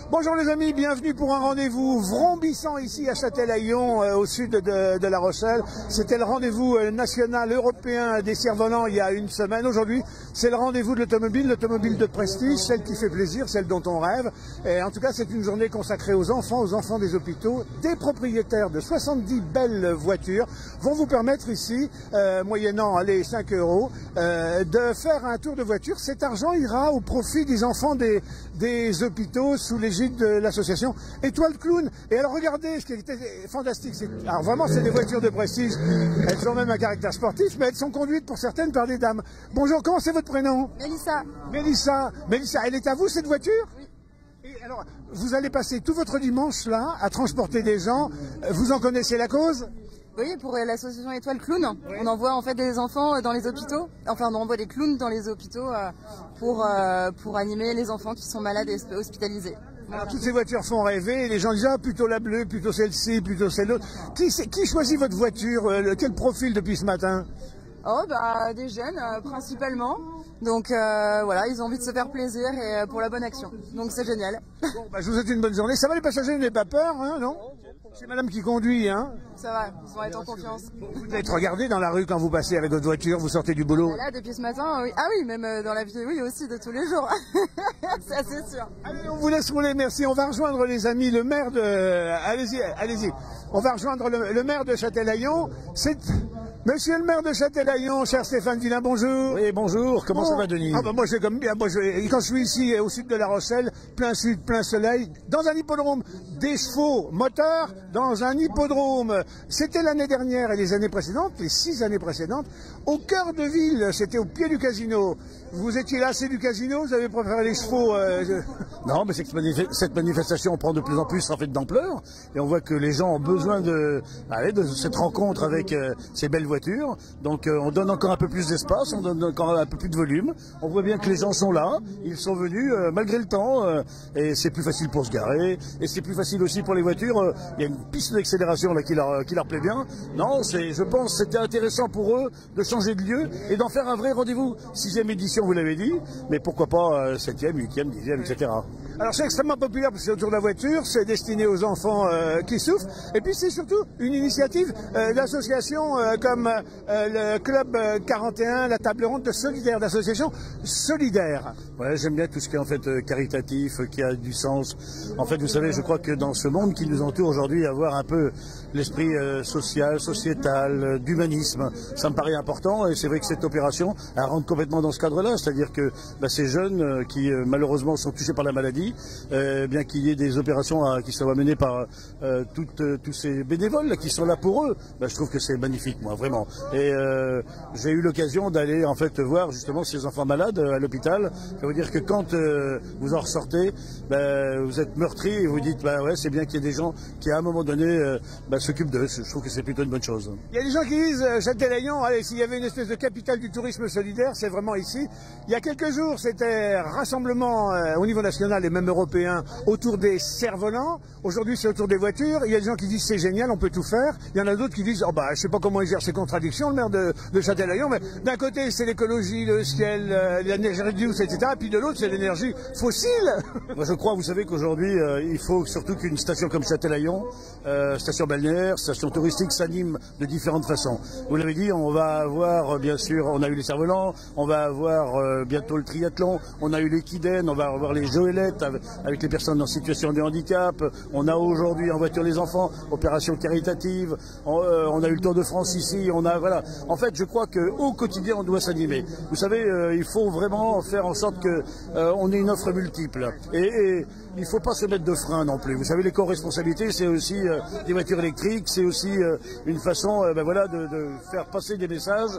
Bonjour les amis, bienvenue pour un rendez-vous vrombissant ici à Châtelaillon, au sud de La Rochelle. C'était le rendez-vous national européen des cerfs-volants il y a une semaine. Aujourd'hui, c'est le rendez-vous de l'automobile de prestige, celle qui fait plaisir, celle dont on rêve. Et en tout cas, c'est une journée consacrée aux enfants des hôpitaux. Des propriétaires de 70 belles voitures vont vous permettre ici, moyennant les 5 €, de faire un tour de voiture. Cet argent ira au profit des enfants des hôpitaux sous l'égide de l'association Étoile Clown. Et alors regardez, ce qui était fantastique, alors vraiment c'est des voitures de prestige, elles ont même un caractère sportif, mais elles sont conduites pour certaines par des dames. Bonjour, comment c'est votre prénom? Mélissa. Mélissa, elle est à vous cette voiture? Oui. Et alors, vous allez passer tout votre dimanche là à transporter des gens, vous en connaissez la cause? Oui, pour l'association Étoile Clown, on envoie en fait des enfants dans les hôpitaux, enfin on envoie des clowns dans les hôpitaux pour animer les enfants qui sont malades et hospitalisés. Alors, toutes ces voitures font rêver, et les gens disent ah, plutôt la bleue, plutôt celle-ci, plutôt celle-là. Qui choisit votre voiture? Quel profil depuis ce matin? Oh bah des jeunes principalement, donc voilà, ils ont envie de se faire plaisir et pour la bonne action, donc c'est génial. Bon, bah, je vous souhaite une bonne journée. Ça va les passagers, vous n'avez pas peur, hein, non? C'est madame qui conduit, hein? Ça va, ils vont être en confiance. Vous êtes regardé dans la rue quand vous passez avec votre voiture, vous sortez du boulot? Là, depuis ce matin, oui. Ah oui, même dans la vie, oui, aussi de tous les jours. Ça, c'est sûr. Allez, on vous laisse rouler, merci. On va rejoindre les amis, le maire de... Allez-y, allez-y. On va rejoindre le maire de Châtelaillon. C'est... Monsieur le maire de Châtelaillon, cher Stéphane Villain, bonjour. Oui, bonjour, comment ça va, Denis? Ah bah moi, c'est comme bien. Moi, quand je suis ici, au sud de La Rochelle, plein sud, plein soleil, dans un hippodrome, des chevaux moteurs, dans un hippodrome. C'était l'année dernière et les années précédentes, les 6 années précédentes, au cœur de ville, c'était au pied du casino. Vous étiez lassé du casino, vous avez préféré les chevaux Non, mais c'est que cette manifestation prend de plus en plus en fait d'ampleur, et on voit que les gens ont besoin de cette rencontre avec ces belles voitures. Donc on donne encore un peu plus d'espace, on donne encore un peu plus de volume. On voit bien que les gens sont là, ils sont venus malgré le temps, et c'est plus facile pour se garer, et c'est plus facile aussi pour les voitures. Il y a une piste d'accélération là qui leur plaît bien. Non, je pense que c'était intéressant pour eux de changer de lieu et d'en faire un vrai rendez-vous. 6e édition, vous l'avez dit, mais pourquoi pas 7e, 8e, 10e, etc. Alors c'est extrêmement populaire parce que c'est autour de la voiture, c'est destiné aux enfants qui souffrent, et puis c'est surtout une initiative d'associations comme le Club 41, la table ronde de solidaire, d'associations solidaires. Ouais, j'aime bien tout ce qui est en fait caritatif, qui a du sens. En fait, vous savez, je crois que dans ce monde qui nous entoure aujourd'hui, avoir un peu l'esprit social, sociétal, d'humanisme, ça me paraît important, et c'est vrai que cette opération, elle rentre complètement dans ce cadre-là, c'est-à-dire que ces jeunes qui malheureusement sont touchés par la maladie, bien qu'il y ait des opérations qui soient menées par tous ces bénévoles là, qui sont là pour eux, je trouve que c'est magnifique, moi, vraiment. Et j'ai eu l'occasion d'aller en fait voir justement ces enfants malades à l'hôpital. Ça veut dire que quand vous en ressortez, vous êtes meurtri et vous dites ouais, c'est bien qu'il y ait des gens qui à un moment donné s'occupent d'eux. Je trouve que c'est plutôt une bonne chose. Il y a des gens qui disent Châtelaillon, allez, s'il y avait une espèce de capitale du tourisme solidaire, c'est vraiment ici. Il y a quelques jours, c'était rassemblement au niveau national et même européen autour des cerfs-volants. Aujourd'hui, c'est autour des voitures. Il y a des gens qui disent c'est génial, on peut tout faire. Il y en a d'autres qui disent je sais pas comment il gère ces contradictions, le maire de Châtelaillon, mais d'un côté c'est l'écologie, le ciel, l'énergie douce, etc. Et puis de l'autre c'est l'énergie fossile. Moi je crois, vous savez qu'aujourd'hui il faut surtout qu'une station comme Châtelaillon, station balnéaire, station touristique, s'anime de différentes façons. Vous l'avez dit, on va avoir bien sûr, on a eu les cerfs-volants, on va avoir bientôt le triathlon, on a eu l'équidène, on va avoir les joëlettes avec les personnes en situation de handicap, on a aujourd'hui en voiture les enfants, opération caritative, on a eu le Tour de France ici, voilà. En fait, je crois qu'au quotidien, on doit s'animer. Vous savez, il faut vraiment faire en sorte qu'on ait une offre multiple. Et il ne faut pas se mettre de frein non plus. Vous savez, l'éco-responsabilité, c'est aussi des voitures électriques, c'est aussi une façon de faire passer des messages.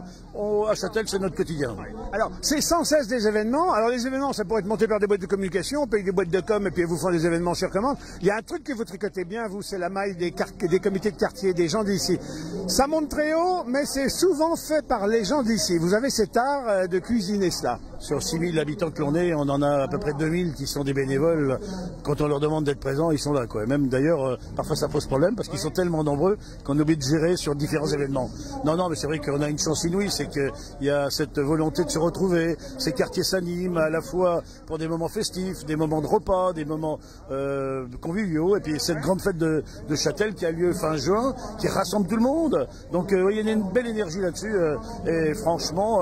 À Châtel, c'est notre quotidien. Alors, c'est sans cesse des événements. Alors, les événements, ça pourrait être monté par des boîtes de communication, on paye des boîtes de com et puis ils vous font des événements sur commande. Il y a un truc que vous tricotez bien, vous, c'est la maille des comités de quartier, des gens d'ici. Ça monte très haut, mais c'est souvent fait par les gens d'ici. Vous avez cet art de cuisiner cela. sur 6000 habitants que l'on est, on en a à peu près 2000 qui sont des bénévoles. Quand on leur demande d'être présents, ils sont là, quoi. Même d'ailleurs, parfois ça pose problème parce qu'ils sont tellement nombreux qu'on oublie de gérer sur différents événements. Non, mais c'est vrai qu'on a une chance inouïe, c'est qu'il y a cette volonté de se retrouver. Ces quartiers s'animent à la fois pour des moments festifs, des moments de repas, des moments conviviaux, et puis cette grande fête de Châtel qui a lieu fin juin, qui rassemble tout le monde. Donc il y a une belle énergie là-dessus, et franchement,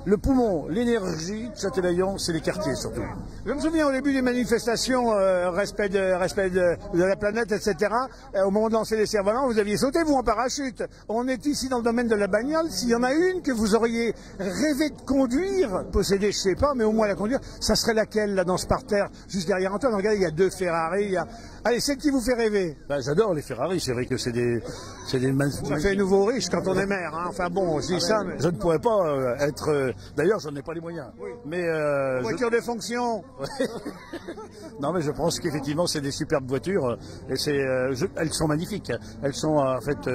le poumon, l'énergie de Châtelaillon, c'est les quartiers surtout. Je me souviens au début des manifestations, respect de la planète, etc. Au moment de lancer les cerfs-volants, vous aviez sauté, vous, en parachute. On est ici dans le domaine de la bagnole. S'il y en a une que vous auriez rêvé de conduire, posséder, je sais pas, mais au moins la conduire, ça serait laquelle, là, dans ce parterre, juste derrière Antoine? Regardez, il y a 2 Ferrari, Allez, celle qui vous fait rêver? J'adore les Ferrari, c'est vrai que c'est des Ça fait nouveau riche quand on est maire, hein. Enfin bon, je dis ça, mais... Je ne pourrais pas être... D'ailleurs, j'en ai pas les moyens. Oui. Mais voiture de fonction. Non, mais je pense qu'effectivement, c'est des superbes voitures. Et elles sont magnifiques. Elles sont, en fait,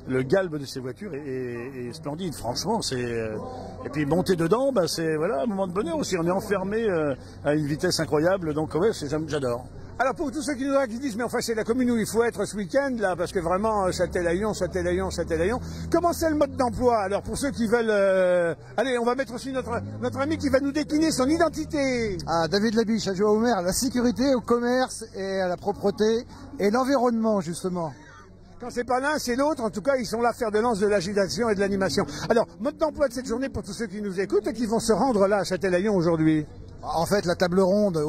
le galbe de ces voitures est splendide. Franchement, et puis monter dedans, c'est voilà, un moment de bonheur aussi. On est enfermé à une vitesse incroyable. Donc, ouais, j'adore. Alors pour tous ceux qui nous regardent, qui disent mais enfin c'est la commune où il faut être ce week-end là, parce que vraiment Châtelaillon, comment c'est le mode d'emploi? Alors pour ceux qui veulent, allez, on va mettre aussi notre ami qui va nous décliner son identité. Ah, David Labiche, adjoint au maire, à la sécurité, au commerce et à la propreté et l'environnement justement. Quand c'est pas l'un, c'est l'autre. En tout cas, ils sont là faire de lance de l'agitation et de l'animation. Alors, mode d'emploi de cette journée pour tous ceux qui nous écoutent et qui vont se rendre là à Châtelaillon aujourd'hui. En fait, la table ronde,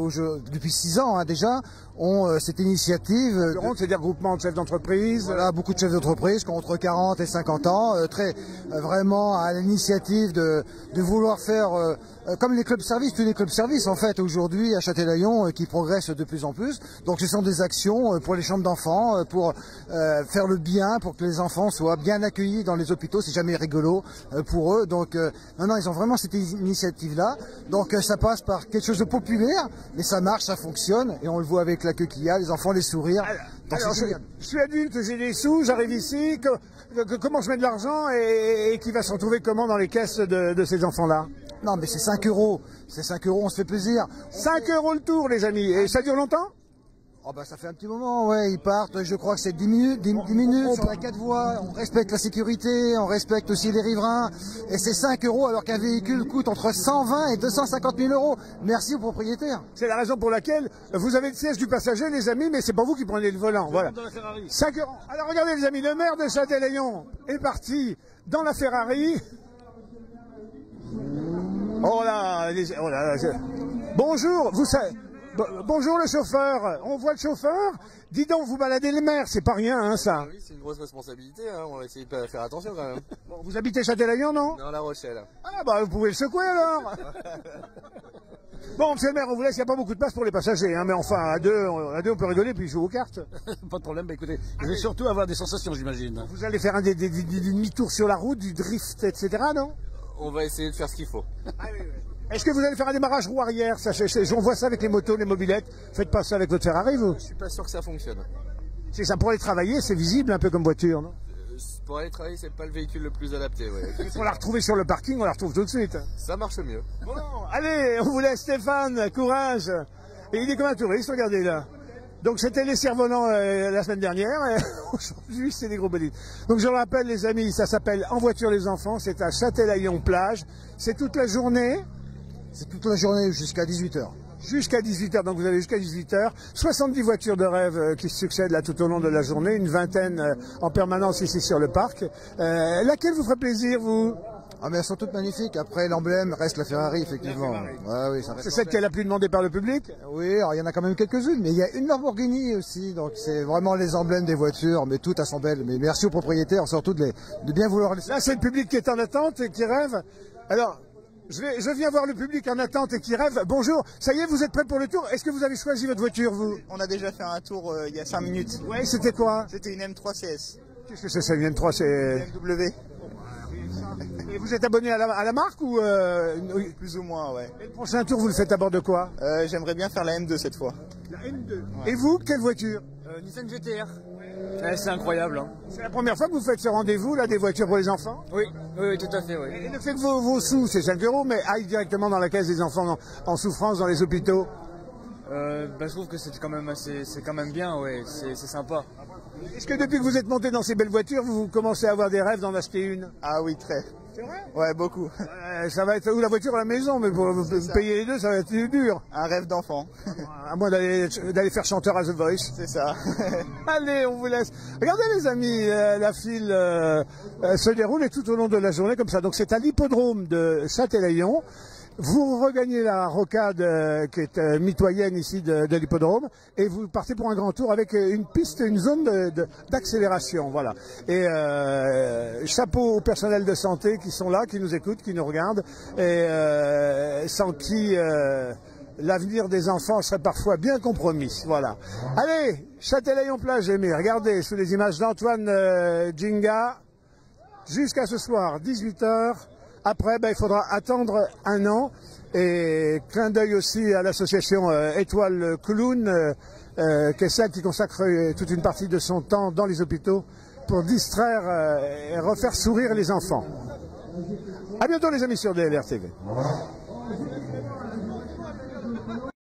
depuis 6 ans déjà, ont cette initiative. La table ronde, c'est des regroupements de chefs d'entreprise. Voilà, beaucoup de chefs d'entreprise qui ont entre 40 et 50 ans, vraiment à l'initiative de vouloir faire, comme les clubs-services, tous les clubs-services en fait aujourd'hui à Châtelaillon qui progressent de plus en plus. Donc ce sont des actions pour les chambres d'enfants, pour faire le bien, pour que les enfants soient bien accueillis dans les hôpitaux. C'est jamais rigolo pour eux. Donc non, ils ont vraiment cette initiative-là. Donc ça passe par quelque chose de populaire, mais ça marche, ça fonctionne, et on le voit avec l'accueil qu'il y a, les enfants, les sourires. Alors, je suis adulte, j'ai des sous, j'arrive ici, comment je mets de l'argent et qui va se retrouver comment dans les caisses de ces enfants-là? Non, mais c'est 5 euros, on se fait plaisir. 5 euros le tour, les amis, et ça dure longtemps? Oh ça fait un petit moment, ouais, ils partent, je crois que c'est 10 minutes sur la 4 voies, on respecte la sécurité, on respecte aussi les riverains, et c'est 5 euros alors qu'un véhicule coûte entre 120 et 250 000 euros. Merci aux propriétaires. C'est la raison pour laquelle vous avez le siège du passager, les amis, mais c'est pas vous qui prenez le volant, voilà. 5 euros. Alors regardez les amis, le maire de Châtelaillon est parti dans la Ferrari. Bonjour, bonjour le chauffeur, on voit le chauffeur. Dis donc, vous baladez les mers, c'est pas rien, hein, ça. Oui, c'est une grosse responsabilité, hein. On va essayer de faire attention quand même. Bon, vous habitez Châtelaillon, non? Dans La Rochelle. Ah vous pouvez le secouer alors. Bon, monsieur le maire, on vous laisse, il n'y a pas beaucoup de place pour les passagers, hein, mais enfin, à deux on peut rigoler puis jouer aux cartes. Pas de problème, écoutez, je vais surtout avoir des sensations, j'imagine. Vous allez faire des demi-tours sur la route, du drift, etc., non? On va essayer de faire ce qu'il faut. Ah, oui. Est-ce que vous allez faire un démarrage roue arrière? On voit ça avec les motos, les mobylettes. Faites pas ça avec votre Ferrari, vous? Je suis pas sûr que ça fonctionne. C'est ça, pour aller travailler, c'est visible un peu comme voiture, non? Pour aller travailler, c'est pas le véhicule le plus adapté, ouais. Pour la retrouver sur le parking, on la retrouve tout de suite. Ça marche mieux. Bon, allez, on vous laisse, Stéphane, courage. Et il est comme un touriste, regardez là. Donc c'était les cerfs-volants la semaine dernière, et aujourd'hui c'est des gros bolides. Donc je le rappelle les amis, ça s'appelle En voiture les enfants, c'est à Châtelaillon plage, c'est toute la journée? C'est toute la journée jusqu'à 18h. Jusqu'à 18h, donc vous avez jusqu'à 18h, 70 voitures de rêve qui se succèdent là tout au long de la journée, une vingtaine en permanence ici sur le parc. Laquelle vous ferait plaisir, vous? Ah mais elles sont toutes magnifiques. Après l'emblème reste la Ferrari effectivement. La Ferrari. Ouais, oui, ça reste. C'est celle qui est la plus demandée par le public? Oui, alors il y en a quand même quelques-unes, mais il y a une Lamborghini aussi, donc c'est vraiment les emblèmes des voitures, mais toutes elles sont belles. Mais merci aux propriétaires surtout de bien vouloir les... Là c'est le public qui est en attente et qui rêve. Alors, je viens voir le public en attente et qui rêve. Bonjour, ça y est, vous êtes prêts pour le tour? Est-ce que vous avez choisi votre voiture, vous? On a déjà fait un tour il y a 5 minutes. Oui, c'était quoi? C'était une M3 CS. Qu'est-ce que c'est une M3? C'est BMW. Et vous êtes abonné à la marque ou Oui, plus ou moins, ouais. Et le prochain tour, vous le faites à bord de quoi? J'aimerais bien faire la M2 cette fois. La M2. Ouais. Et vous, quelle voiture? Nissan GTR. C'est incroyable. Hein. C'est la première fois que vous faites ce rendez-vous, là, des voitures pour les enfants? Oui, oui, tout à fait. Oui. Et le fait que vos sous, c'est 5 €, mais aillent directement dans la caisse des enfants en souffrance dans les hôpitaux? Je trouve que c'est quand même bien, ouais, c'est sympa. Est-ce que depuis que vous êtes monté dans ces belles voitures, vous commencez à avoir des rêves d'en acheter une? Ah oui, très. C'est vrai? Ouais, beaucoup. Ça va être ou la voiture ou la maison, mais pour payer les deux, ça va être dur. Un rêve d'enfant. À moins d'aller faire chanteur à The Voice. C'est ça. Allez, on vous laisse. Regardez les amis, la file se déroule et tout au long de la journée comme ça. Donc c'est à l'hippodrome de Châtelaillon. Vous regagnez la rocade qui est mitoyenne ici de l'hippodrome et vous partez pour un grand tour avec une piste, une zone d'accélération, voilà. Et chapeau au personnel de santé qui sont là, qui nous écoutent, qui nous regardent et sans qui l'avenir des enfants serait parfois bien compromis, voilà. Allez, Châtelaillon-Plage Aimé, regardez sous les images d'Antoine Ginga jusqu'à ce soir, 18 h. Après, il faudra attendre un an. Et clin d'œil aussi à l'association Étoile Clown, qui est celle qui consacre toute une partie de son temps dans les hôpitaux pour distraire et refaire sourire les enfants. À bientôt les amis sur DLR TV.